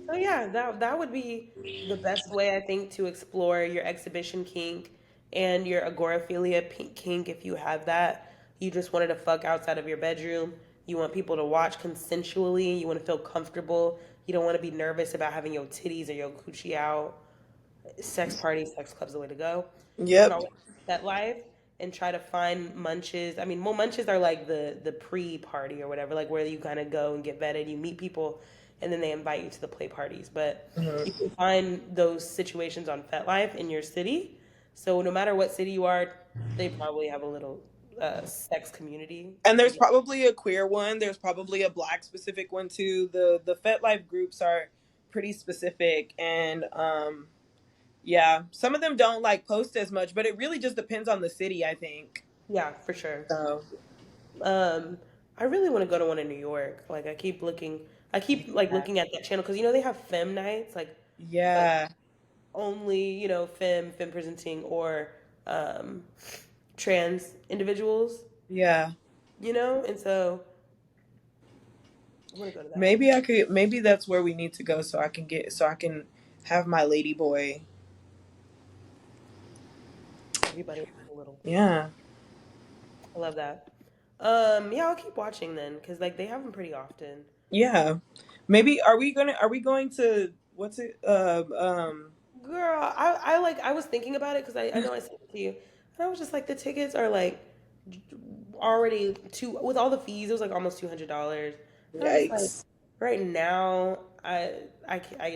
So yeah, that would be the best way I think to explore your exhibition kink and your agoraphilia kink if you have that. You just wanted to fuck outside of your bedroom. You want people to watch consensually. You want to feel comfortable. You don't want to be nervous about having your titties or your coochie out. sex parties, sex clubs the way to go. You can Yep. always set life and try to find munches. I mean, well, munches are like the pre-party or whatever, like where you kind of go and get vetted, you meet people, and then they invite you to the play parties. But you Mhm. can find those situations on FetLife in your city. So no matter what city you are, they probably have a little sex community. And You there's get, probably a queer one. There's probably a black specific one too. The FetLife groups are pretty specific, and yeah, some of them don't like post as much, but it really just depends on the city, I think. yeah, for sure. So Um, I really want to go to one in New York. Like I keep like yeah, looking at that channel because you know they have femme nights, like yeah, only femme presenting or um, trans individuals, yeah. and so I want to go to that. Maybe I could. Maybe that's where we need to go, so I can have my lady boy. Everybody a little. Yeah, I love that. Yeah, I'll keep watching then because like they have them pretty often. yeah. Maybe are we going to what's it? Girl, I was thinking about it because I know I sent it to you, and I was just like the tickets are like already two with all the fees. It was like almost $200, and I'm just like Yikes. right now I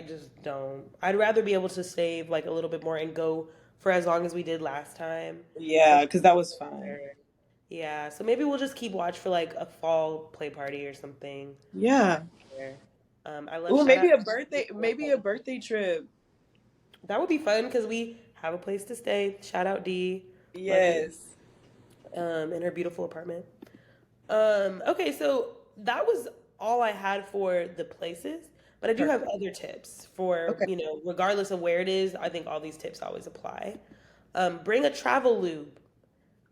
just don't. I'd rather be able to save like a little bit more and go for as long as we did last time. Yeah, That's because that was fun. yeah. So maybe we'll just keep watch for like a fall play party or something. Yeah. I love Ooh, shout out. maybe a birthday trip. That would be fun because we have a place to stay. Shout out D, love you, Yes. in her beautiful apartment. Okay, so that was all I had for the places, but I do have Perfect. other tips for, Okay. regardless of where it is, I think all these tips always apply. Bring a travel lube.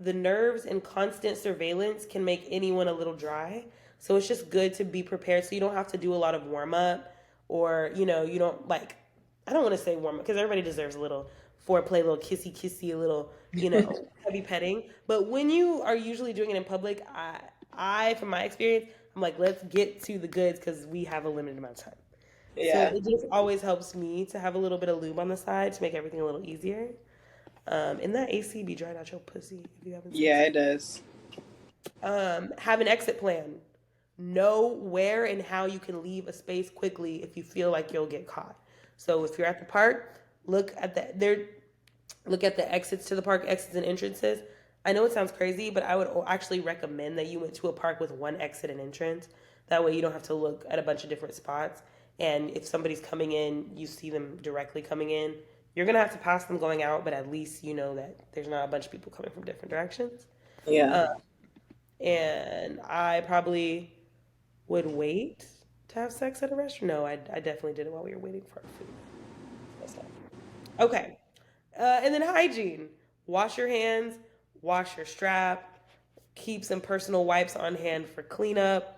The nerves and constant surveillance can make anyone a little dry. So it's just good to be prepared so you don't have to do a lot of warm up or, you don't like, I don't want to say warm up because everybody deserves a little foreplay, a little kissy kissy, a little, heavy petting. But when you are usually doing it in public, from my experience, I'm like, let's get to the goods because we have a limited amount of time. So Yeah. it just always helps me to have a little bit of lube on the side to make everything a little easier. And that AC be drying out your pussy if you haven't seen Yeah, some. it does. Have an exit plan. Know where and how you can leave a space quickly if you feel like you'll get caught. So if you're at the park, look at the exits to the park, exits and entrances. I know it sounds crazy, but I would actually recommend that you went to a park with one exit and entrance. That way you don't have to look at a bunch of different spots. And if somebody's coming in, you see them directly coming in. You're gonna have to pass them going out, but at least you know that there's not a bunch of people coming from different directions. Yeah. Uh, and I probably would wait to have sex at a restaurant. No, I definitely did it while we were waiting for our food. That's not. Okay. And then hygiene. Wash your hands, wash your strap, keep some personal wipes on hand for cleanup.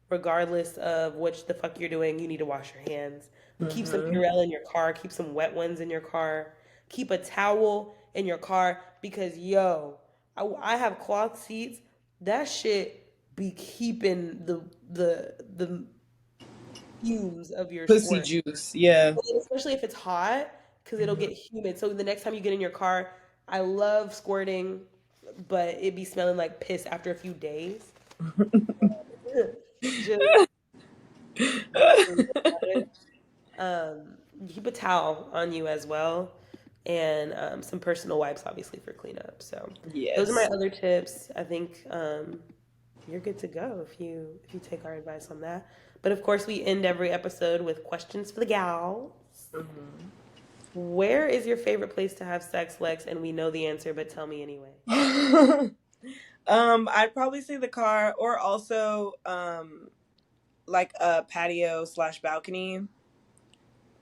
Regardless of which the fuck you're doing, you need to wash your hands. Keep some Hmm. Purell in your car, keep some wet ones in your car. Keep a towel in your car because, yo, I have cloth seats. That shit be keeping the fumes of your Pussy squirt, juice. Yeah. especially if it's hot, because it'll Mhm. get humid. So the next time you get in your car, I love squirting, but it be smelling like piss after a few days. Just um, keep a towel on you as well, and some personal wipes, obviously for cleanup. So those are my Yes. other tips. I think you're good to go if you take our advice on that. But of course, we end every episode with questions for the gals. Mhm. Where is your favorite place to have sex, Lex? And we know the answer, but tell me anyway. I'd probably say the car, or also like a patio slash balcony.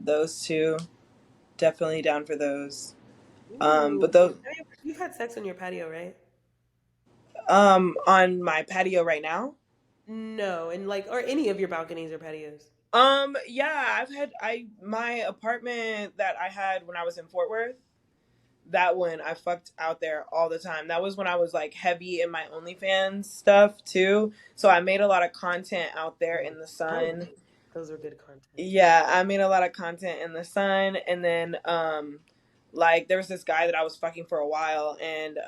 Those two, definitely down for those. Ooh, But those you've had sex on your patio, right? on my patio right now. No, and like, or any of your balconies or patios. Yeah, I my apartment that I had when I was in Fort Worth. That one I fucked out there all the time. That was when I was like heavy in my OnlyFans stuff too. So I made a lot of content out there in the That was sun. those were good content. Yeah, I made a lot of content in the sun, and then Like there was this guy that I was fucking for a while, and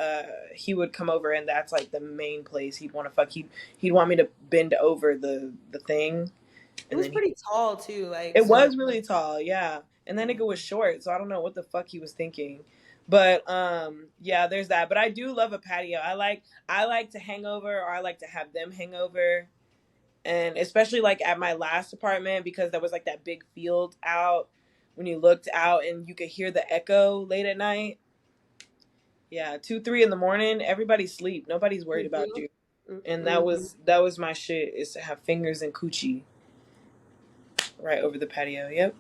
he would come over, and that's like the main place he'd want to fuck. He'd want me to bend over the thing, It and was then pretty tall too, like it so. was really tall, yeah. And that nigga was short, so I don't know what the fuck he was thinking. But yeah, there's that. But I do love a patio. I like to hang over, or I like to have them hang over. And especially like at my last apartment, because there was like that big field out when you looked out and you could hear the echo late at night. Yeah, 2, 3 in the morning, everybody sleep. Nobody's worried about Mhm, you. And that mhm. was my shit, is to have fingers and coochie right over the patio. Yep.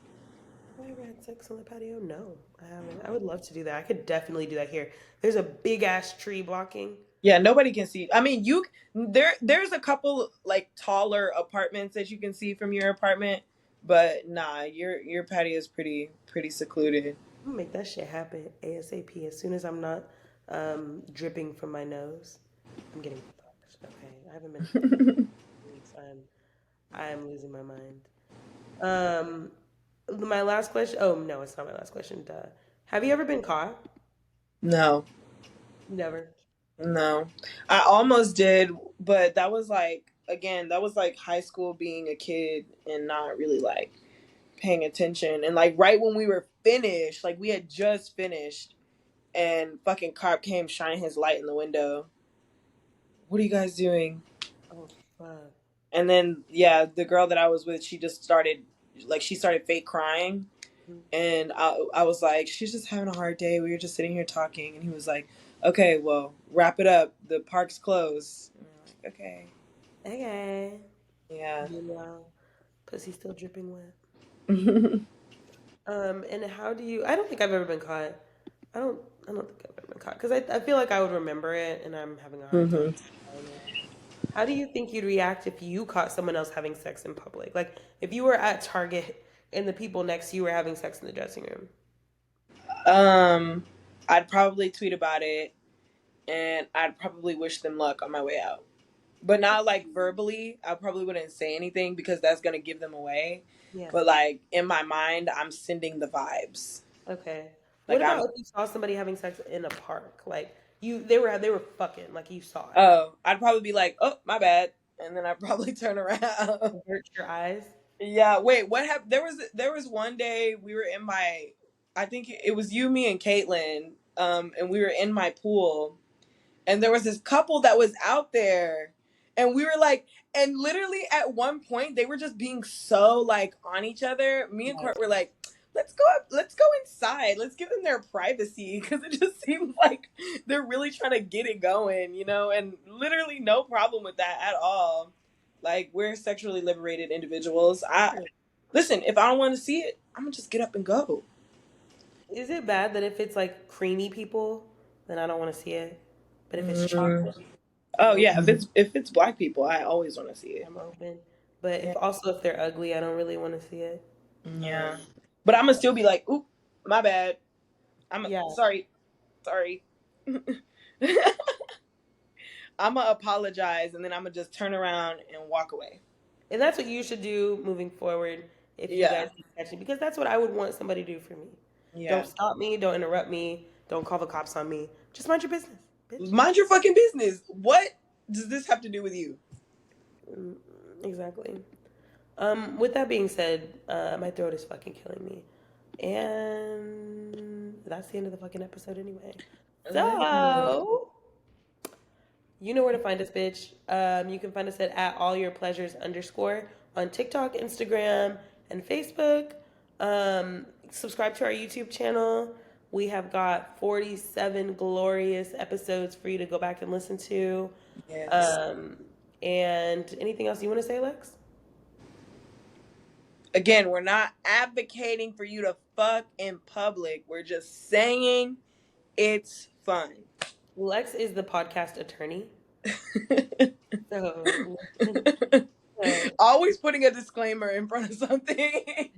Have I ever had sex on the patio? No, I haven't. I would love to do that. I could definitely do that here. There's a big ass tree blocking. Yeah, nobody can see. I mean, there's a couple like taller apartments that you can see from your apartment, but nah, your patio is pretty secluded. I'm gonna make that shit happen ASAP as soon as I'm not dripping from my nose. I'm getting fucked. Okay, I haven't been fucked in weeks. I'm losing my mind. Um, my last question. Oh no, it's not my last question. Duh. Have you ever been caught? No. Never. No. I almost did, but that was like, again, that was like high school, being a kid and not really like paying attention. And like right when we were finished, like we had just finished, and fucking cop came shining his light in the window. What are you guys doing? Oh fuck. And then yeah, the girl that I was with, she just started, like, she started fake crying. Mhm. And I was like, she's just having a hard day. We were just sitting here talking. And he was like, okay, well, wrap it up. The park's closed. And I'm like, okay. Okay. Yeah. Meanwhile, pussy still dripping wet. hmm And how do you? I don't think I've ever been caught. I don't. I don't think I've ever been caught because I feel like I would remember it, and I'm having a hard time remembering it. How do you think you'd react if you caught someone else having sex in public? Like if you were at Target and the people next to you were having sex in the dressing room. Um, I'd probably tweet about it, and I'd probably wish them luck on my way out. But not like verbally. I probably wouldn't say anything because that's gonna give them away. Yeah. But like in my mind, I'm sending the vibes. Okay. What Like about I'm. if you saw somebody having sex in a park? Like they were fucking. Like you saw it. Oh, I'd probably be like, oh, my bad, and then I'd probably turn around. Avert your eyes. Yeah, wait, what happened? There was one day we were in my, I think it was you, me, and Caitlin, and we were in my pool, and there was this couple that was out there, and we were like, and literally at one point they were just being so like on each other. Me and Court Yes. were like, let's go inside, let's give them their privacy, because it just seems like they're really trying to get it going, and literally no problem with that at all. Like, we're sexually liberated individuals. I Listen, if I don't want to see it, I'm gonna just get up and go. Is it bad that if it's like creamy people, then I don't want to see it? But if it's Mm. chocolate, Oh then yeah, if it's black people, I always want to see it. I'm open. But Yeah. if they're ugly, I don't really want to see it. Yeah. Um, But I'm gonna still be like, oop, my bad. I'm yeah, sorry. I'm gonna apologize, and then I'm gonna just turn around and walk away. and that's what you should do moving forward if you Yeah. guys catch me, because that's what I would want somebody to do for me. Don't Yeah. stop me. Don't interrupt me. Don't call the cops on me. Just mind your business, bitch. Mind your fucking business. What does this have to do with you? Mm, exactly. With that being said, my throat is fucking killing me. And that's the end of the fucking episode anyway. So, you know where to find us, bitch. You can find us at allyourpleasures_ on TikTok, Instagram, and Facebook. Subscribe to our YouTube channel. We have got 47 glorious episodes for you to go back and listen to. Yes. And anything else you want to say, Lex? Again, we're not advocating for you to fuck in public. We're just saying it's fun. Lex is the podcast attorney. So, Always putting a disclaimer in front of something.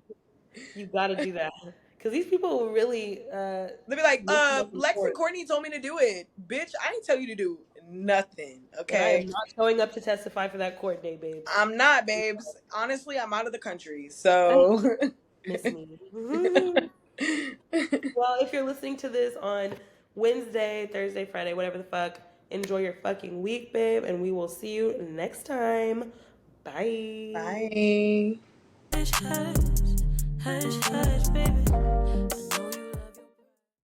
you got to do that. Because these people really They'll be like, listen up in Lex and court. Courtney told me to do it. Bitch, I didn't tell you to do nothing, And I okay? am not showing up to testify for that court day, babes. I'm not, babes. Honestly, I'm out of the country, so. Miss me. Well, if you're listening to this on Wednesday, Thursday, Friday, whatever the fuck, enjoy your fucking week, babe, and we will see you next time. Bye. Bye. Hush, hush, hush, hush, baby.